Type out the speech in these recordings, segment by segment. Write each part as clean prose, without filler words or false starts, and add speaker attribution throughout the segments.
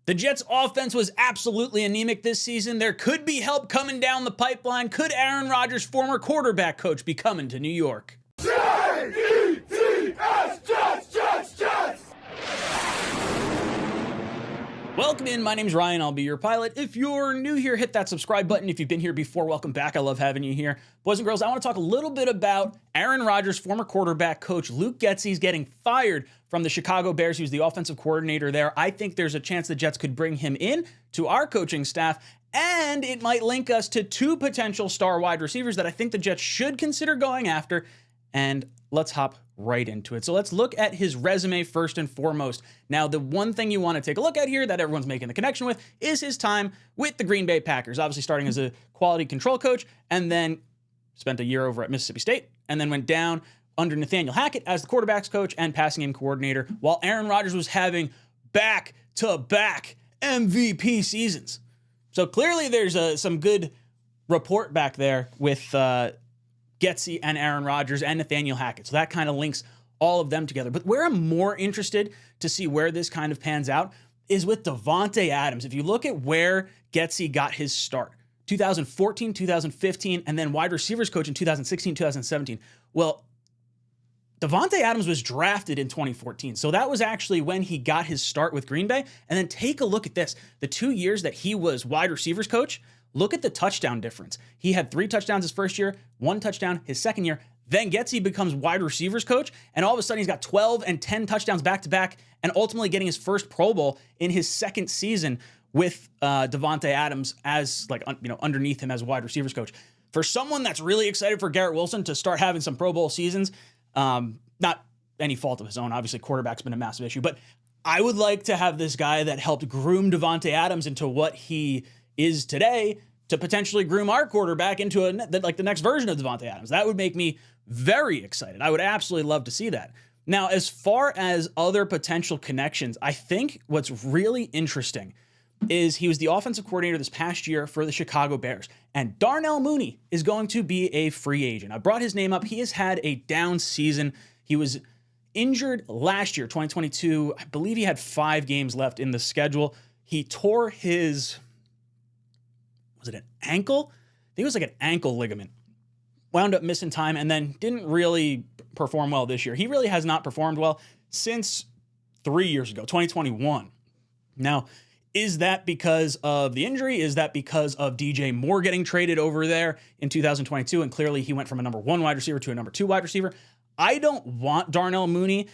Speaker 1: The Jets' offense was absolutely anemic this season. There could be help coming down the pipeline. Could Aaron Rodgers, former quarterback coach, be coming to New York? Jets, Jets! Welcome in. My name's Ryan. I'll be your pilot. If you're new here, hit that subscribe button. If you've been here before, welcome back. I love having you here. Boys and girls, I want to talk a little bit about Aaron Rodgers, former quarterback coach. Luke Getsy is getting fired from the Chicago Bears. He was the offensive coordinator there. I think there's a chance the Jets could bring him in to our coaching staff, and it might link us to two potential star wide receivers that I think the Jets should consider going after. And let's hop right into it. So let's look at his resume first and foremost. Now, the one thing you want to take a look at here that everyone's making the connection with is his time with the Green Bay Packers, obviously starting as a quality control coach and then spent a year over at Mississippi State and then went down under Nathaniel Hackett as the quarterback's coach and passing game coordinator while Aaron Rodgers was having back-to-back MVP seasons. So clearly there's some good rapport back there with Getsy and Aaron Rodgers and Nathaniel Hackett. So that kind of links all of them together. But where I'm more interested to see where this kind of pans out is with Davante Adams. If you look at where Getsy got his start, 2014, 2015, and then wide receivers coach in 2016, 2017. Well, Davante Adams was drafted in 2014. So that was actually when he got his start with Green Bay. And then take a look at this. The 2 years that he was wide receivers coach, look at the touchdown difference. He had 3 touchdowns his first year, 1 touchdown his second year. Then Getsy becomes wide receivers coach, and all of a sudden he's got 12 and 10 touchdowns back-to-back, and ultimately getting his first Pro Bowl in his second season with Davante Adams as underneath him as wide receivers coach. For someone that's really excited for Garrett Wilson to start having some Pro Bowl seasons, not any fault of his own, obviously quarterback's been a massive issue, but I would like to have this guy that helped groom Davante Adams into what he is today to potentially groom our quarterback into the next version of Davante Adams. That would make me very excited. I would absolutely love to see that. Now, as far as other potential connections, I think what's really interesting is he was the offensive coordinator this past year for the Chicago Bears, and Darnell Mooney is going to be a free agent. I brought his name up. He has had a down season. He was injured last year, 2022. I believe he had 5 games left in the schedule. He tore his... was it an ankle? I think it was like an ankle ligament. Wound up missing time and then didn't really perform well this year. He really has not performed well since 3 years ago, 2021. Now, is that because of the injury? Is that because of DJ Moore getting traded over there in 2022? And clearly he went from a number 1 wide receiver to a number 2 wide receiver. I don't want Darnell Mooney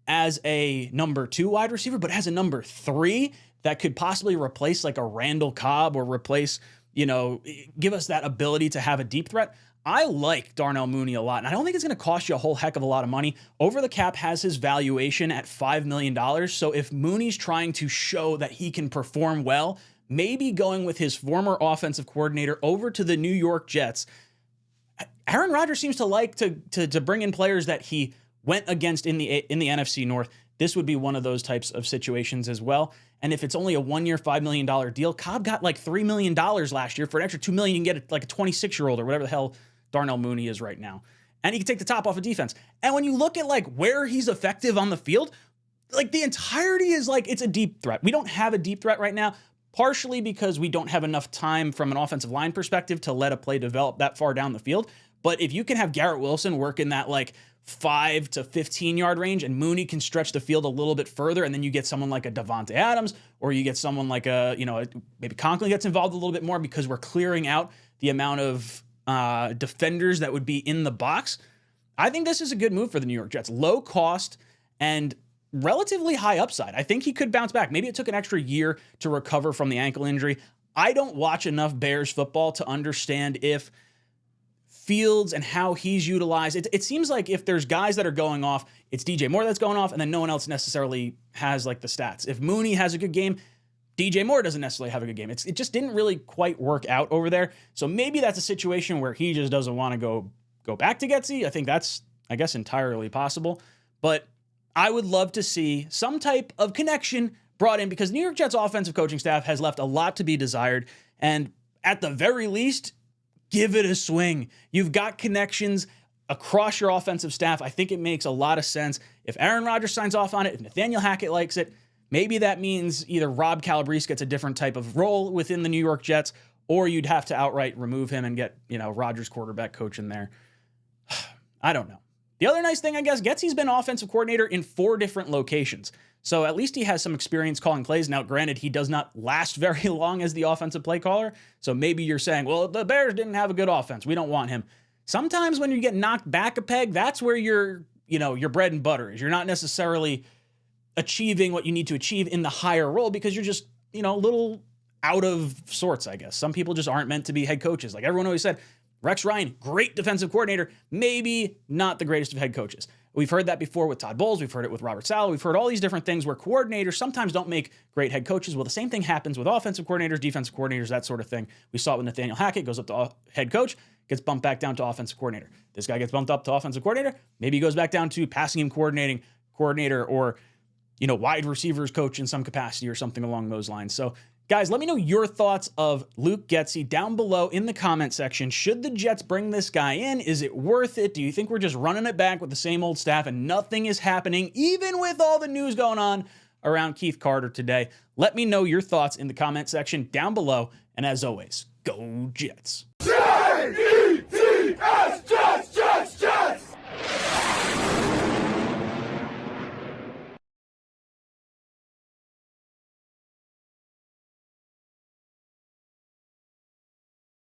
Speaker 1: as a number 2 wide receiver, but as a number 3 that could possibly replace like a Randall Cobb or replace, give us that ability to have a deep threat. I like Darnell Mooney a lot, and I don't think it's going to cost you a whole heck of a lot of money. Over the Cap has his valuation at $5 million, so if Mooney's trying to show that he can perform well, maybe going with his former offensive coordinator over to the New York Jets. Aaron Rodgers seems to like to bring in players that he went against in the NFC North. This would be one of those types of situations as well. And if it's only a 1-year, $5 million deal, Cobb got like $3 million last year. For an extra $2 million, you can get like a 26-year-old or whatever the hell Darnell Mooney is right now. And he can take the top off of defense. And when you look at like where he's effective on the field, like the entirety is like, it's a deep threat. We don't have a deep threat right now, partially because we don't have enough time from an offensive line perspective to let a play develop that far down the field. But if you can have Garrett Wilson work in that like 5 to 15 yard range and Mooney can stretch the field a little bit further, and then you get someone like a Davante Adams, or you get someone like maybe Conklin gets involved a little bit more because we're clearing out the amount of defenders that would be in the box. I think this is a good move for the New York Jets. Low cost and relatively high upside. I think he could bounce back. Maybe it took an extra year to recover from the ankle injury. I don't watch enough Bears football to understand if Fields and how he's utilized. It seems like if there's guys that are going off, it's DJ Moore that's going off, and then no one else necessarily has like the stats. If Mooney has a good game, DJ Moore doesn't necessarily have a good game. It just didn't really quite work out over there. So maybe that's a situation where he just doesn't want to go back to Getsy. I think that's, entirely possible. But I would love to see some type of connection brought in because New York Jets offensive coaching staff has left a lot to be desired. And at the very least, give it a swing. You've got connections across your offensive staff. I think it makes a lot of sense. If Aaron Rodgers signs off on it, if Nathaniel Hackett likes it, Maybe that means either Rob Calabrese gets a different type of role within the New York Jets, or you'd have to outright remove him and get, Rodgers quarterback coach in there. I don't know. The other nice thing, I guess, Getsy's been offensive coordinator in 4 different locations. So at least he has some experience calling plays. Now, granted, he does not last very long as the offensive play caller. So maybe you're saying, well, the Bears didn't have a good offense. We don't want him. Sometimes when you get knocked back a peg, that's where your bread and butter is. You're not necessarily achieving what you need to achieve in the higher role because you're just, a little out of sorts, I guess. Some people just aren't meant to be head coaches. Like everyone always said, Rex Ryan, great defensive coordinator, maybe not the greatest of head coaches. We've heard that before with Todd Bowles. We've heard it with Robert Saleh. We've heard all these different things where coordinators sometimes don't make great head coaches. Well, the same thing happens with offensive coordinators, defensive coordinators, that sort of thing. We saw it with Nathaniel Hackett, goes up to head coach, gets bumped back down to offensive coordinator. This guy gets bumped up to offensive coordinator. Maybe he goes back down to passing game coordinator or, wide receivers coach in some capacity or something along those lines. So, guys, let me know your thoughts of Luke Getsy down below in the comment section. Should the Jets bring this guy in? Is it worth it? Do you think we're just running it back with the same old staff and nothing is happening, even with all the news going on around Keith Carter today? Let me know your thoughts in the comment section down below. And as always, go Jets. Jets!